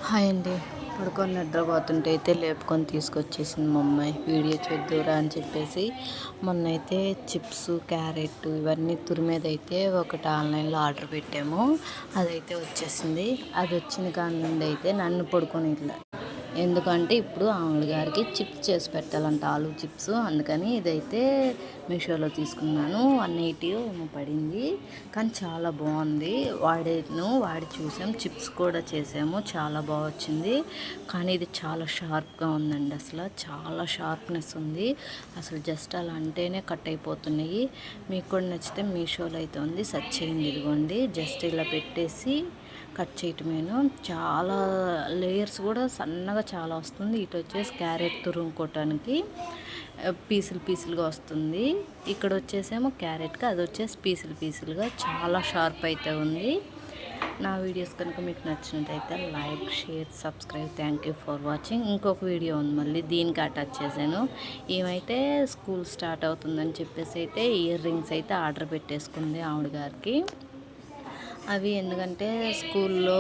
Hi అండి. పడుకొని నిద్రపోతుంటే అయితే లేపుకొని తీసుకొచ్చేసింది మా అమ్మాయి. వీడియో చూద్దురా అని చెప్పేసి మొన్నైతే చిప్స్, క్యారెట్ ఇవన్నీ తురిమేదైతే ఒకటి ఆన్లైన్లో ఆర్డర్ పెట్టాము. అదైతే వచ్చేసింది. అది వచ్చిన కాడి నుండి అయితే నన్ను పడుకొని ఇట్లా ఎందుకంటే ఇప్పుడు ఆవిడ గారికి చిప్స్ చేసి పెట్టాలంట, ఆలు చిప్స్. అందుకని ఇదైతే మీషోలో తీసుకున్నాను. 180 ఏమో పడింది, కానీ చాలా బాగుంది. వాడి చూసాం, చిప్స్ కూడా చేసాము, చాలా బాగా వచ్చింది. కానీ ఇది చాలా షార్ప్గా ఉందండి. అసలు చాలా షార్ప్నెస్ ఉంది. అసలు జస్ట్ అలా అంటేనే కట్ అయిపోతున్నాయి. మీకు కూడా నచ్చితే మీషోలో అయితే ఉంది, సెర్చ్ చేయండి. ఇదిగోండి, జస్ట్ ఇలా పెట్టేసి కట్ చేయటమేను. చాలా లేయర్స్ కూడా సన్నగా చాలా వస్తుంది. ఇటు వచ్చేసి క్యారెట్ తురుముకోవటానికి పీసులుగా వస్తుంది. ఇక్కడ వచ్చేసేమో క్యారెట్కి, అది వచ్చేసి పీసులుగా చాలా షార్ప్ అయితే ఉంది. నా వీడియోస్ కనుక మీకు నచ్చినట్టయితే like, share, subscribe. Thank you for watching. ఇంకొక వీడియో ఉంది, మళ్ళీ దీనికి అటాచ్ చేశాను. ఏమైతే స్కూల్ స్టార్ట్ అవుతుందని చెప్పేసి అయితే ఇయర్ రింగ్స్ అయితే ఆర్డర్ పెట్టేసుకుంది ఆవిడ గారికి. అవి ఎందుకంటే స్కూల్లో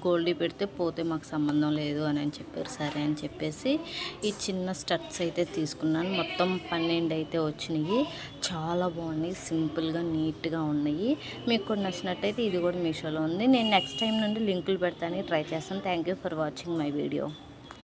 గోల్డీ పెడితే పోతే మాకు సంబంధం లేదు అని చెప్పారు. సరే అని చెప్పేసి ఈ చిన్న స్టడ్స్ అయితే తీసుకున్నాను. మొత్తం 12 అయితే వచ్చినాయి. చాలా బాగున్నాయి, సింపుల్గా నీట్గా ఉన్నాయి. మీకు కూడా నచ్చినట్టయితే ఇది కూడా మీషోలో ఉంది. నేను నెక్స్ట్ టైం నుండి లింకులు పెడతానికి ట్రై చేస్తాను. Thank you for watching my video.